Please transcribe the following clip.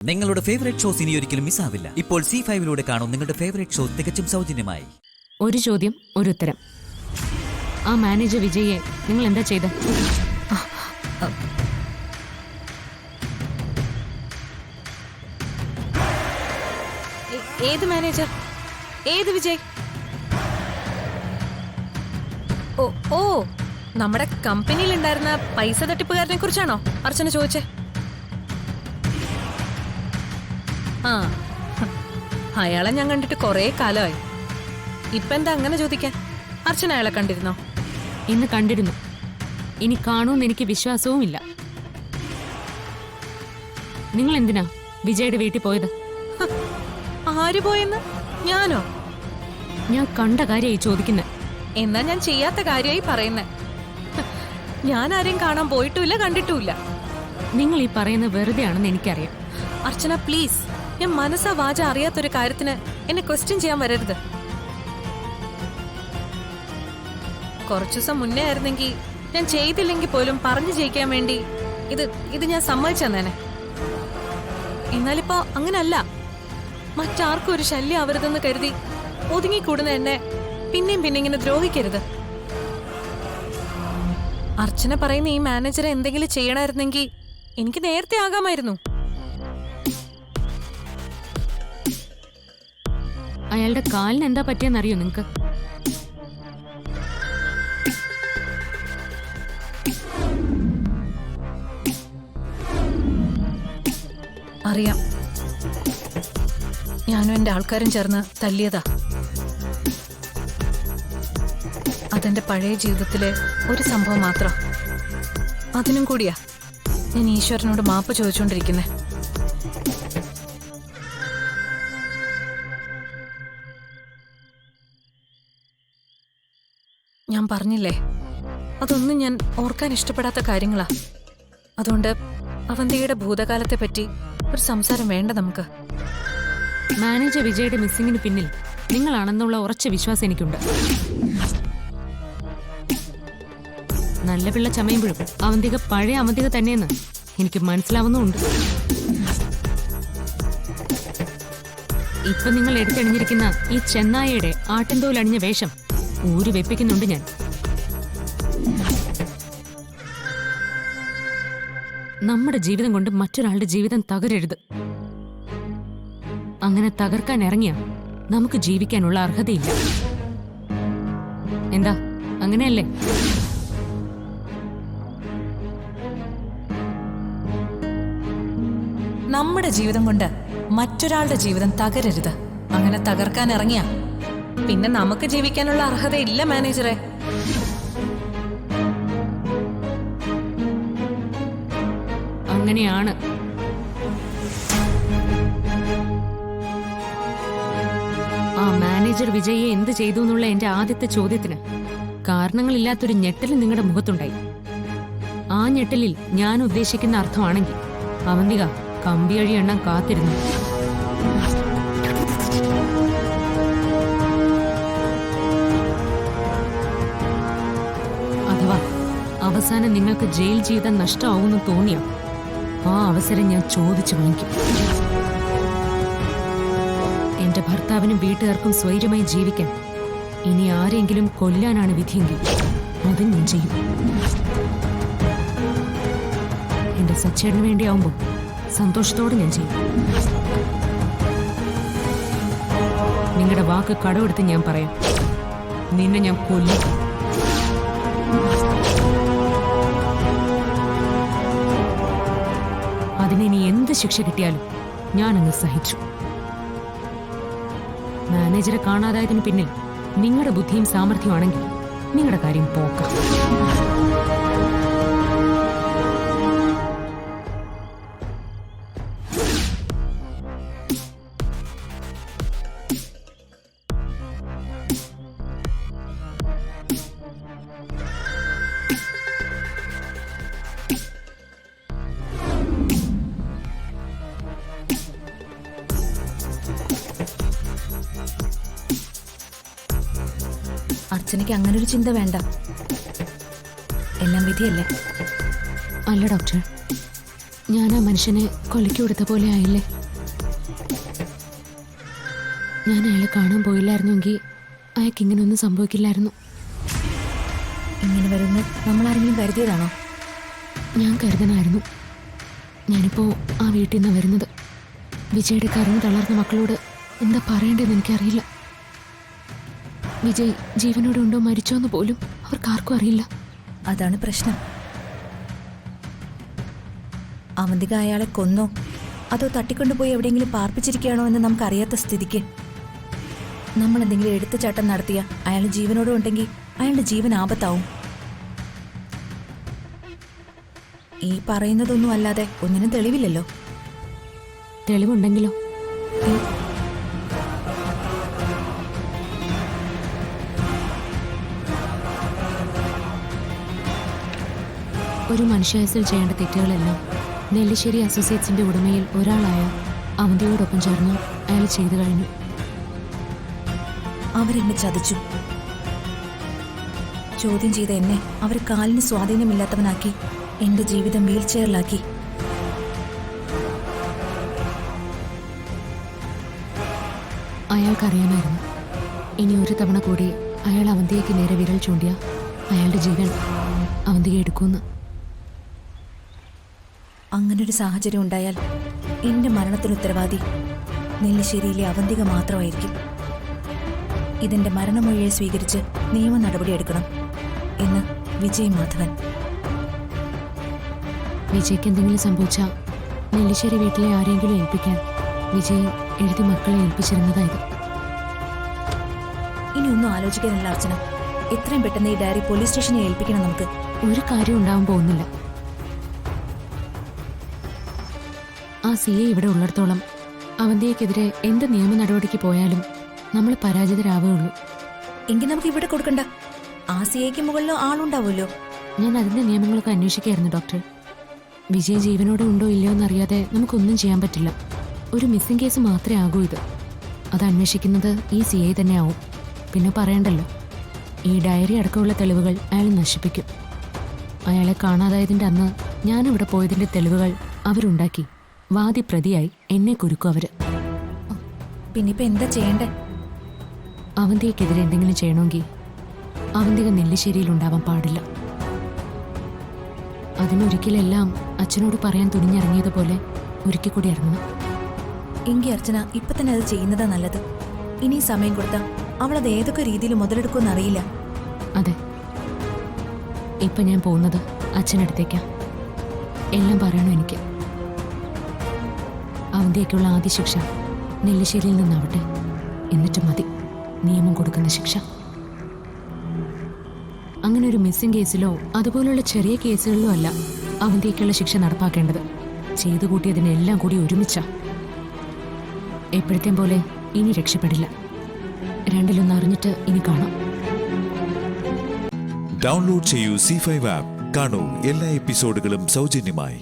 നിങ്ങളുടെ favourite shows ഇനി ഒരിക്കലും മിസ്സാവില്ല. ഇപ്പോൾ C5 കാണും നിങ്ങളുടെ ഫേവറേറ്റ് ഷോ തികച്ചും സൗജന്യമായി. ഒരു ചോദ്യം ഒരു ഉത്തരം. ആ മാനേജർ വിജയെ നിങ്ങൾ എന്താ ചെയ്ത? ഏത് മാനേജർ? ഏത് വിജയ്? ഓ ഓ നമ്മുടെ കമ്പനിയിൽ ഉണ്ടായിരുന്ന പൈസ തട്ടിപ്പുകാരനെ കുറിച്ചാണോ അർച്ചന ചോദിച്ചേ? ആ, അയാളെ ഞാൻ കണ്ടിട്ട് കൊറേ കാലമായി. ഇപ്പൊ എന്താ അങ്ങനെ ചോദിക്കാൻ? അർച്ചന അയാളെ കണ്ടിരുന്നോ? ഇന്ന് കണ്ടിരുന്നു. ഇനി കാണുമെന്ന് എനിക്ക് വിശ്വാസവുമില്ല. നിങ്ങൾ എന്തിനാ വിജയുടെ വീട്ടിൽ പോയത്? ആര് പോയെന്ന്? ഞാനോ? ഞാൻ കണ്ട കാര്യമായി ചോദിക്കുന്നത്. എന്നാ ഞാൻ ചെയ്യാത്ത കാര്യമായി പറയുന്നേ. ഞാൻ ആരെയും കാണാൻ പോയിട്ടുമില്ല, കണ്ടിട്ടുമില്ല. നിങ്ങൾ ഈ പറയുന്നത് വെറുതെയാണെന്ന് എനിക്കറിയാം. അർച്ചന പ്ലീസ്, ഞാൻ മനസ്സാ വാച അറിയാത്തൊരു കാര്യത്തിന് എന്നെ ക്വസ്റ്റ്യൻ ചെയ്യാൻ വരരുത്. കുറച്ചു ദിവസം മുന്നേ ആയിരുന്നെങ്കിൽ ഞാൻ ചെയ്തില്ലെങ്കിൽ പോലും പറഞ്ഞു ജയിക്കാൻ വേണ്ടി ഇത് ഞാൻ സമ്മതിച്ചെന്നേനെ. എന്നാലിപ്പോ അങ്ങനല്ല. മറ്റാർക്കും ഒരു ശല്യം ആവരുതെന്ന് കരുതി ഒതുങ്ങിക്കൂടുന്ന എന്നെ പിന്നെയും പിന്നെ ഇങ്ങനെ ദ്രോഹിക്കരുത്. അർച്ചന പറയുന്ന ഈ മാനേജറെ എന്തെങ്കിലും ചെയ്യണമായിരുന്നെങ്കിൽ എനിക്ക് നേരത്തെ ആകാമായിരുന്നു. അയാളുടെ കാലിന് എന്താ പറ്റിയെന്നറിയോ നിങ്ങക്ക്? അറിയാം. ഞാനും എന്റെ ആൾക്കാരും ചേർന്ന് തല്ലിയതാ. അതെന്റെ പഴയ ജീവിതത്തിലെ ഒരു സംഭവം മാത്രം. അതിനും കൂടിയാ ഞാൻ ഈശ്വരനോട് മാപ്പ് ചോദിച്ചുകൊണ്ടിരിക്കുന്നേ. ഞാൻ പറഞ്ഞില്ലേ, അതൊന്നും ഞാൻ ഓർക്കാൻ ഇഷ്ടപ്പെടാത്ത കാര്യങ്ങളാ. അതുകൊണ്ട് അവന്തിയുടെ ഭൂതകാലത്തെ പറ്റി ഒരു സംസാരം വേണ്ട നമുക്ക്. മാനേജർ വിജയുടെ മിസ്സിങ്ങിന് പിന്നിൽ നിങ്ങളാണെന്നുള്ള ഉറച്ച വിശ്വാസം എനിക്കുണ്ട്. നല്ല പിള്ള ചമയുമ്പോഴും അവന്തിക പഴയ അവന്തിക തന്നെയെന്ന് എനിക്ക് മനസ്സിലാവുന്നുണ്ട്. ഇപ്പൊ നിങ്ങൾ എടുത്തെണിഞ്ഞിരിക്കുന്ന ഈ ചെന്നായയുടെ ആട്ടിൻതോലണിഞ്ഞ വേഷം ഊരി വെപ്പിക്കുന്നുണ്ട് ഞാൻ. നമ്മുടെ ജീവിതം കൊണ്ട് മറ്റൊരാളുടെ ജീവിതം തകരരുത്. അങ്ങനെ തകർക്കാൻ ഇറങ്ങിയ നമുക്ക് ജീവിക്കാനുള്ള അർഹതയില്ല. എന്താ, അങ്ങനെയല്ലേ? നമ്മുടെ ജീവിതം കൊണ്ട് മറ്റൊരാളുടെ ജീവിതം തകരരുത്. അങ്ങനെ തകർക്കാൻ ഇറങ്ങിയ പിന്നെ നമുക്ക് ജീവിക്കാനുള്ള അർഹതയില്ല മാനേജറെ. അങ്ങനെയാണ്. ആ മാനേജർ വിജയെ എന്ത് ചെയ്തു എന്നുള്ള എന്റെ ആദ്യത്തെ ചോദ്യത്തിന് കാരണങ്ങളില്ലാത്തൊരു ഞെട്ടൽ നിങ്ങളുടെ മുഖത്തുണ്ടായി. ആ ഞെട്ടലിൽ ഞാൻ ഉദ്ദേശിക്കുന്ന അർത്ഥമാണെങ്കിൽ അവന്തിക കമ്പിയഴി എണ്ണം കാത്തിരുന്നു. അഥവാ അവസാനം നിങ്ങൾക്ക് ജയിൽ ജീവിതം നഷ്ടമാവുമെന്ന് തോന്നിയ ആ അവസരം ഞാൻ ചോദിച്ചു വാങ്ങിക്കും. എന്റെ ഭർത്താവിനും വീട്ടുകാർക്കും സ്വൈര്യമായി ജീവിക്കാൻ ഇനി ആരെങ്കിലും കൊല്ലാനാണ് വിധിയെങ്കിൽ അതും ഞാൻ ചെയ്യും. എന്റെ സച്ചേടിന് വേണ്ടിയാവുമ്പോൾ സന്തോഷത്തോടെ ഞാൻ ചെയ്യും. നിങ്ങളുടെ വാക്ക് കടമെടുത്ത് ഞാൻ പറയാം, നിന്നെ ഞാൻ കൊല്ലും. അതിനിനി എന്ത് ശിക്ഷ കിട്ടിയാലും ഞാനങ്ങ് സഹിച്ചു. മാനേജറെ കാണാതായതിനു പിന്നിൽ നിങ്ങളുടെ ബുദ്ധിയും സാമർഥ്യമാണെങ്കിൽ നിങ്ങളുടെ കാര്യം പോക്കാം. അർച്ചനയ്ക്ക് അങ്ങനൊരു ചിന്ത വേണ്ട. എല്ലാം വിധിയല്ലേ? അല്ല ഡോക്ടർ, ഞാൻ ആ മനുഷ്യനെ കൊലയ്ക്ക് കൊടുത്ത പോലെ ആയില്ലേ. ഞാൻ അയാളെ കാണാൻ പോയില്ലായിരുന്നെങ്കിൽ അയാൾക്ക് ഇങ്ങനെയൊന്നും സംഭവിക്കില്ലായിരുന്നു. ഇങ്ങനെ വരുന്ന നമ്മളാരെങ്കിലും കരുതിയതാണോ? ഞാൻ കരുതണമായിരുന്നു. ഞാനിപ്പോൾ ആ വീട്ടിൽ നിന്നാണ് വരുന്നത്. വിജയുടെ കരഞ്ഞു തളർന്ന മക്കളോട് എന്താ പറയേണ്ടതെന്ന് എനിക്കറിയില്ല. വിജയ് ജീവനോടെ ഉണ്ടോ മരിച്ചോ എന്ന് പോലും അവർക്കാർക്കും അറിയില്ല. അതാണ് പ്രശ്നം. അവന്തിക അയാളെ കൊന്നോ അതോ തട്ടിക്കൊണ്ടുപോയി എവിടെയെങ്കിലും പാർപ്പിച്ചിരിക്കുകയാണോ എന്ന് നമുക്കറിയാത്ത സ്ഥിതിക്ക് നമ്മൾ എന്തെങ്കിലും എടുത്തുചാട്ടം നടത്തിയ അയാൾ ജീവനോടെ ഉണ്ടെങ്കിൽ അയാളുടെ ജീവൻ ആപത്താവും. ഈ പറയുന്നതൊന്നും അല്ലാതെ ഒന്നിനും തെളിവില്ലല്ലോ. തെളിവുണ്ടെങ്കിലോ? ഒരു മനുഷ്യായുസിൽ ചെയ്യേണ്ട തെറ്റുകളെല്ലാം നെല്ലിശ്ശേരി അസോസിയേറ്റ്സിന്റെ ഉടമയിൽ ഒരാളായ അവന്തിയോടൊപ്പം ചേർന്ന് അയാൾ ചെയ്തു കഴിഞ്ഞു. അവരെന്നെ ചതിച്ചു. ചോദ്യം ചെയ്ത എന്നെ അവർ കാലിന് സ്വാധീനമില്ലാത്തവനാക്കി എന്റെ ജീവിതം വീൽ ചെയറിലാക്കി. അയാൾക്കറിയാമായിരുന്നു ഇനി ഒരു തവണ കൂടി അയാൾ അവന്തിയേക്ക് നേരെ വിരൽ ചൂണ്ടിയ അയാളുടെ ജീവൻ അവന്തിയെ എടുക്കുമെന്ന്. അങ്ങനൊരു സാഹചര്യം ഉണ്ടായാൽ എന്റെ മരണത്തിന് ഉത്തരവാദി നെല്ലിശ്ശേരിയിലെ അവന്തിക മാത്രമായിരിക്കും. ഇതിന്റെ മരണമൊഴിയെ സ്വീകരിച്ച് നിയമ നടപടിയെടുക്കണം എന്ന് വിജയ് മാധവൻ. വിജയ്ക്ക് എന്തെങ്കിലും സംഭവിച്ചാൽ നെല്ലിശ്ശേരി വീട്ടിലെ ആരെങ്കിലും ഏൽപ്പിക്കാൻ വിജയ് എഴുതി മക്കളെ ഏൽപ്പിച്ചിരുന്നതായത്. ഇനി ഒന്നും ആലോചിക്കാനല്ല അർച്ചന. എത്രയും പെട്ടെന്ന് ഈ ഡയറി പോലീസ് സ്റ്റേഷനെ ഏൽപ്പിക്കണം. നമുക്ക് ഒരു കാര്യം ഉണ്ടാവാൻ പോകുന്നില്ല. ആ CA ഇവിടെ ഉള്ളിടത്തോളം അവന്തിയെക്കെതിരെ എന്ത് നിയമ നടപടിക്ക് പോയാലും നമ്മൾ പരാജിതരാവുകയുള്ളൂ. എങ്കിൽ നമുക്ക് ഇവിടെ കൊടുക്കണ്ട. ആ CAക്ക് മുകളിലോ ആളുണ്ടാവുമല്ലോ. ഞാൻ അതിന്റെ നിയമങ്ങളൊക്കെ അന്വേഷിക്കായിരുന്നു ഡോക്ടർ. വിജയ് ജീവനോടെ ഉണ്ടോ ഇല്ലയോ എന്നറിയാതെ നമുക്കൊന്നും ചെയ്യാൻ പറ്റില്ല. ഒരു മിസ്സിംഗ് കേസ് മാത്രമേ ആകൂ ഇത്. അത് അന്വേഷിക്കുന്നത് ഈ CA തന്നെയാവും. പിന്നെ പറയണ്ടല്ലോ, ഈ ഡയറി അടക്കമുള്ള തെളിവുകൾ അയാൾ നശിപ്പിക്കും. അയാളെ കാണാതായതിൻ്റെ അന്ന് ഞാനിവിടെ പോയതിൻ്റെ തെളിവുകൾ അവരുണ്ടാക്കി വാദി പ്രതിയായി എന്നെ കുരുക്കും അവര്. പിന്നിപ്പോ എന്താ ചെയ്യണ്ടേ? അവന്തിക്കെതിരെ എന്തെങ്കിലും ചെയ്യണമെങ്കിൽ അവന്തിക നെല്ലിശ്ശേരിയിൽ ഉണ്ടാവാൻ പാടില്ല. അതിനൊരിക്കലെല്ലാം അച്ഛനോട് പറയാൻ തുനിഞ്ഞിറങ്ങിയതുപോലെ ഒരിക്കൽ കൂടി ഇറങ്ങണം. എങ്കിൽ അർച്ചന ഇപ്പൊ തന്നെ അത് ചെയ്യുന്നതാ നല്ലത്. ഇനി സമയം കൊടുത്താ അവളത് ഏതൊക്കെ രീതിയിൽ മുതലെടുക്കുമെന്ന് അറിയില്ല. അതെ, ഇപ്പൊ ഞാൻ പോകുന്നത് അച്ഛനടുത്തേക്കാ. എല്ലാം പറയണം എനിക്ക്. അവന്തിയൊക്കെയുള്ള ആദ്യ ശിക്ഷ നെല്ലിശ്ശേരിയിൽ നിന്നാവട്ടെ. എന്നിട്ട് മതി നിയമം കൊടുക്കുന്ന ശിക്ഷ. അങ്ങനെ ഒരു മിസ്സിംഗ് കേസിലോ അതുപോലുള്ള ചെറിയ കേസുകളിലോ അല്ല അവന്തിയൊക്കെയുള്ള ശിക്ഷ നടപ്പാക്കേണ്ടത്. ചെയ്തു കൂട്ടിയതിനെല്ലാം കൂടി ഒരുമിച്ചാ. എപ്പോഴത്തേം പോലെ ഇനി രക്ഷപ്പെടില്ല. രണ്ടിലൊന്ന് അറിഞ്ഞിട്ട് ഇനി കാണാം. ഡൗൺലോഡ് ചെയ്യൂ C5 ആപ്പ്. കാണൂ എല്ലാ എപ്പിസോഡുകളും സൗജന്യമായി.